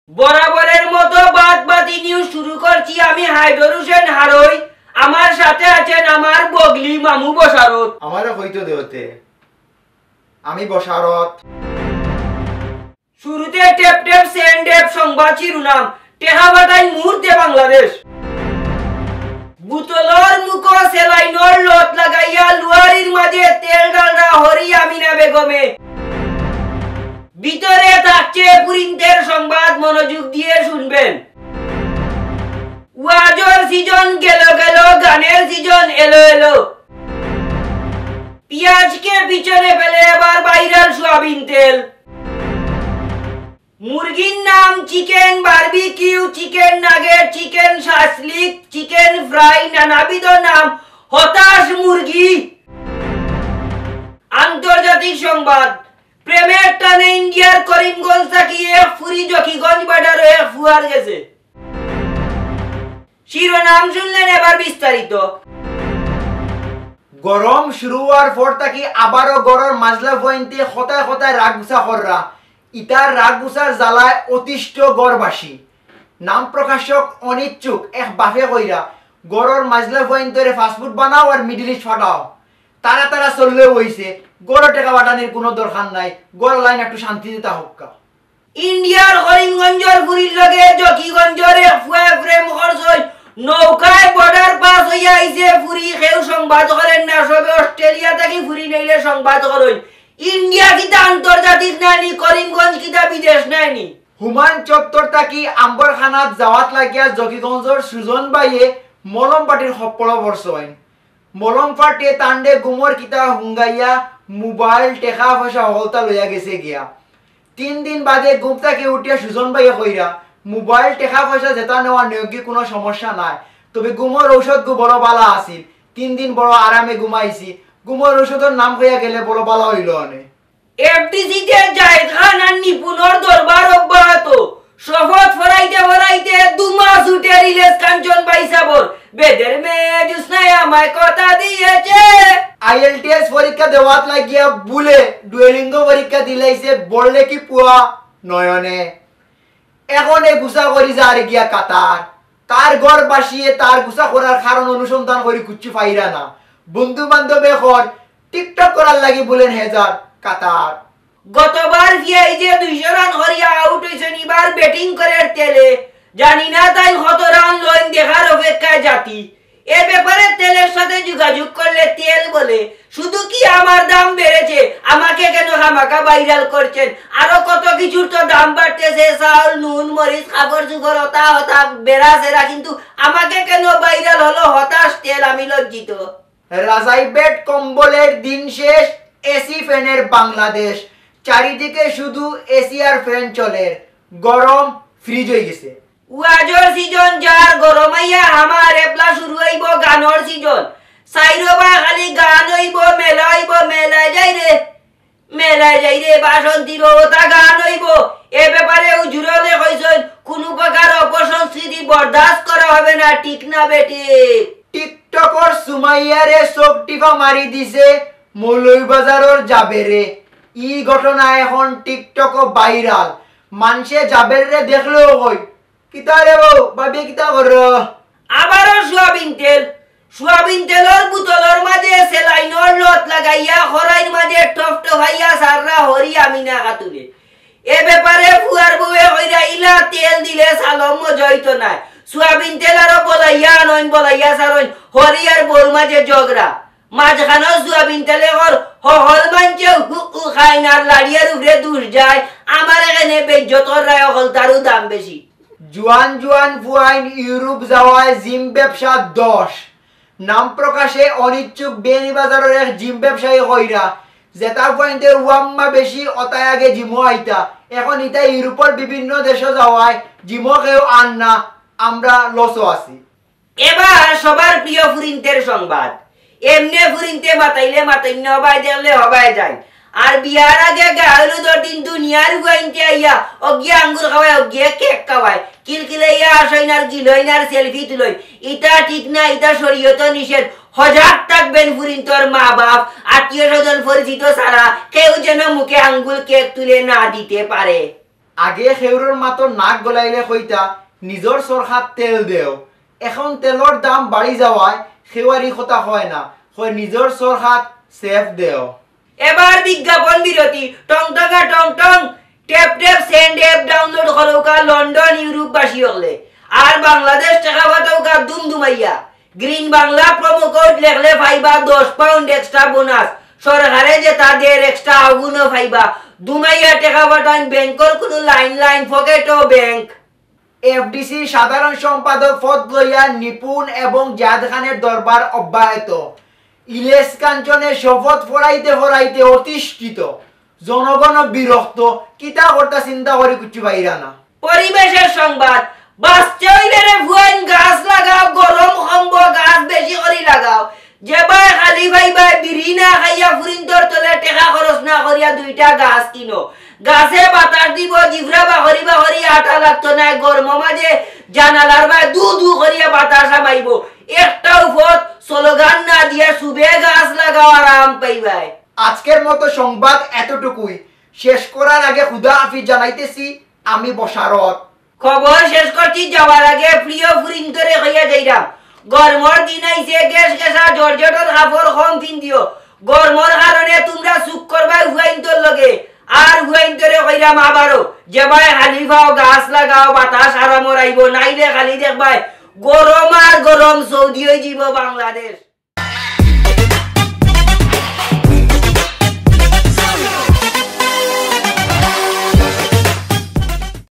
বরাবরের মতো বাদবাকি নিউজ শুরু করছি আমি হায়দর হোসেন হারই। আমার সাথে আছেন আমার বগলি মামু বশারত। আমারও হইতো দেওতে আমি বশারত। শুরুতে টেপ টেপ সেন্ডেপ সংবাদ শিরোনাম টেহাবাটাই মুহূর্তে বাংলাদেশ। বুতলর মুখ সেলাইনর লত লাগাইয়া লুয়ারির মাঝে তেল ডালরা হরি আমিনা বেগমে। ভিতরে থাকছে পুরিন্তের সংবাদ, মনোযোগ দিয়ে শুনবেন। ওয়াজর সিজন গেল গেল, গানের সিজন এলো এলো। পেঁয়াজকে পিছনে ফেলে এবার ভাইরাল সোয়াবিন তেল। মুরগির নাম chicken barbecue, chicken nugget, chicken shashlik, chicken fry, নানাবিধ নাম হতাশ মুরগি। আন্তর্জাতিক সংবাদ প্রেমের টানে ইন্ডিয়ার করিমগঞ্জ থেকে এক ফুরি জকিগঞ্জ বাজারে এক ফুয়ার গেছে। শিরোনাম শুনলেন, এবার বিস্তারিত। গরম শুরু হওয়ার পর থেকে আবারও গরর মাজলা পয়েন্টে হতায় হতায় রাগ গুছা কররা। ইতার রাগ গুছার জ্বালায় অতিষ্ঠ গড়বাসী। নাম প্রকাশক অনিচ্ছুক এক বাফে কইরা গরর মাজলা পয়েন্টরে ফাস্টফুড বানাও আর মিডল ইস্ট ফাটাও। তারা তারা চললেও হইছে, গড় টেকা বাটানির কোনো দরকার নাই, গড় লাইন একটু শান্তিতে থাকুকা। ইন্ডিয়ার করিমগঞ্জের ফুরির লগে জকিগঞ্জের এক ফুয়া প্রেম করছই। নৌকায় বর্ডার পাস হইয়া আইছে ফুরি, কেউ সংবাদ করেন না, সবে অস্ট্রেলিয়া থেকে ফুরি নাইলে সংবাদ করেন। ইন্ডিয়া কিতা আন্তর্জাতিক নাইনি, করিমগঞ্জ কিতা বিদেশ নাইনি। হুমান চত্বর থাকি আম্বরখানাত যাওয়াত লাগিয়া জকিগঞ্জর সুজন বাইয়ে মলম পাটির সপ্পল বর্ষইন। মলম পাটে তান্ডে গুমর কিতা হুঙ্গাইয়া মোবাইল টেকা পয়সা হলতা লইয়া গেছে গিয়া। 3 দিন বাদে গুম থাকি উঠিয়া সুজন বাইয়ে কইরা মোবাইল টেকা পয়সা যেটা নেওয়ার নিয়োগে কোনো সমস্যা নাই, তবে গুমর ঔষধ গু বড় বালা আছিল। 3 দিন বড় আরামে ঘুমাইছি, গুমর ঔষধের নাম হইয়া গেলে বড় বালা হইল অনে। এফডিসিতে জায়েদ খান আর নিপুণর দরবার অব্যাহত। শপথ ফরাইতে ফরাইতে 2 মাস উঠে রিলেজ কাঞ্চন বাইসাবর। বেদের মেয়ে জুসনায় আমায় কথা দিয়েছে। আইএলটিএস পরীক্ষা দেওয়াত লাগিয়া বুলে ডুয়েলিঙ্গ পরীক্ষা দিলাইছে, বললে কি পুয়া নয়নে। এখন এই গুছা করি যা আর গিয়া কাতার। তার ঘর বাসিয়ে তার গুছা করার কারণ অনুসন্ধান করি কুচ্ছু পাইরা না। বন্ধু বান্ধব এখন টিকটক করার লাগি বলেন হেজার কাতার। গতবার ভিআইজে 200 রান হরিয়া আউট হইছেন, এবার ব্যাটিং করে তেলে। জানি না তাই কত রান লইন, দেখার অপেক্ষায় জাতি। এ ব্যাপারে তেলের সাথে যোগাযোগ করলে তেল বলে, শুধু কি আমার দাম বেড়েছে, আমাকে কেন হামাকা ভাইরাল করছেন? আরো কত কিছুর তো দাম বাড়তেছে, চাউল, নুন, মরিচ, কাপড় চোপড়, হতা হতা বেড়া সেরা, কিন্তু আমাকে কেন ভাইরাল হলো হতাশ তেল? আমি লজ্জিত। রাজাই বেড কম্বলের দিন শেষ, এসি ফ্যানের বাংলাদেশ। চারিদিকে শুধু এসি আর ফ্যান চলে, গরম ফ্রিজ হয়ে গেছে। ওয়াজর সিজন যার গরমাইয়া আমার এবলা শুরু হইব গানর সিজন। সাইরবা খালি গান হইব, মেলা হইব, মেলায় যাই রে, মেলায় যাই রে, বাসন্তীর ওটা গান হইব। এ ব্যাপারে উজুরলে কইছেন কোনো প্রকার অপসংস্কৃতি বরদাস্ত করা হবে না, ঠিক না বেটি? টিকটকর সুমাইয়ারে চোখ টিপা মারি দিছে মৌলভীবাজারের জাবেরে। ই ঘটনা এখন টিকটক ভাইরাল। মানুষে জাবেরে দেখলেও কই কিতা রে বউ ভাবি কিতা কর। আবারও সোয়াবিন তেল। সোয়াবিন তেলের বোতলের মাঝে সেলাইনর লত লাগাইয়া খরাইর মাঝে টফটফাইয়া সাররা হরি আমিনা খাতুনে। এ ব্যাপারে ফুয়ার বউয়ে কইরা ইলা তেল দিলে সালম মজইতো না। সোয়াবিন তেল আরো বলাইয়া নইন বলাইয়া সারইন হরি আর বউর মাঝে ঝগড়া। মাঝখানে সোয়াবিন তেলে কর হল মানছে হু খাইন আর লাড়িয়ার উপরে দুষ যায়। আমার এখানে বেজ্জতর রায় হল, তারও দাম বেশি। জুয়ান জুয়ান ফুয়াইন ইউরোপ যাওয়ায় জিম ব্যবসা 10। নাম প্রকাশে অনিচ্ছুক বেনিবাজারের এক জিম ব্যবসায়ী কইরা যেটা পয়েন্টে ওয়াম্মা বেশি অতায় আগে জিমো আইতা, এখন ইতা ইউরোপের বিভিন্ন দেশে যাওয়ায় জিমো কেউ আন না, আমরা লসও আছি। এবার সবার প্রিয় ফুরিন্তের সংবাদ। এমনে ফুরিন্তে মাতাইলে মাতাইন্য হবাই, দেখলে হবাই যায়। আর বিয়ার আগে গাহলু 2 দিন দুনিয়ার গুয়াইনতে আইয়া অগিয়া আঙ্গুর খাওয়ায়, অগিয়া কেক খাওয়ায়, কিলকিলাইয়া আসইন আর গিলইন আর সেলফি তুলইন। ইটা ঠিক না, ইটা শরীয়ত নিষেধ। সজাগ থাকবেন ফুরিন্তর মা বাপ, আত্মীয় স্বজন পরিচিত ছাড়া কেউ যেন মুখে আঙ্গুল কেক তুলে না দিতে পারে। আগে খেউরের মাতো নাক গলাইলে কইতা নিজর সরকার তেল দেও, এখন তেলর দাম বাড়ি যাওয়ায় খেওয়ারি কথা হয় না, হয় নিজর সরকার সেফ দেও। এবার বিজ্ঞাপন বিরতি। টং টঙা টং টং tap tap send app download করোকা লন্ডন ইউরোপ বাসী হলে আর বাংলাদেশ টাকা পাঠাওকা দুমদুমাইয়া। গ্রিন বাংলা প্রোমো কোড লেখলে পাইবা 10 পাউন্ড এক্সট্রা বোনাস, সরকারে যে তাদের এক্সট্রা আগুনও পাইবা। দুমাইয়া টাকা পাঠান ব্যাংকর কোনো লাইন পকেটও ব্যাংক। এফডিসি সাধারণ সম্পাদক পদ লইয়া নিপুণ এবং জাদ খানের দরবার অব্যাহত। ইলেশ কাঞ্চনে শপথ ফরাইতে অতিষ্ঠিত, জনগণ বিরক্ত, কিতা করতা চিন্তা করে কিছু বাইরা না। পরিবেশের সংবাদ। বাঁচতে হইলে রে ভুয়াইন গাছ লাগাও, গরম কমব গাছ বেশি করে লাগাও। যেবাই খালি ভাইবাই বিড়ি না খাইয়া ফুরিন্তর তলে টেকা খরচ না করিয়া 2টা গাছ কিনো। গাছে বাতাস দিব, জিভরা বাহরি আটা লাগতো না, গরম মাঝে জানালার বাই দু করিয়া বাতাস আমাইব। একটা উপর স্লোগান না দিয়া সুবে গাছ লাগাও, আরাম পাইবাই। আজকের মতো সংবাদ এতটুকুই। শেষ করার আগে খুদা হাফিজ জানাইতেছি আমি বশারত। খবর শেষ করছি যাওয়ার আগে প্রিয় ফুরিন্তরে হইয়া যাইরাম। গরমর দিন আইছে, গ্যাস গ্যাসা জর্জটর কাপড় কম পিন্দিও। গরমর কারণে তোমরা চুপ করবাই হুয়াইন্তর লগে। আর হুয়াইন্তরে কইরাম আবারও, যেবাই খালি পাও গাছ লাগাও, বাতাস আরামর আইব, নাইলে খালি দেখবাই গরম আর গরম সৌদি হয়ে যাব বাংলাদেশ।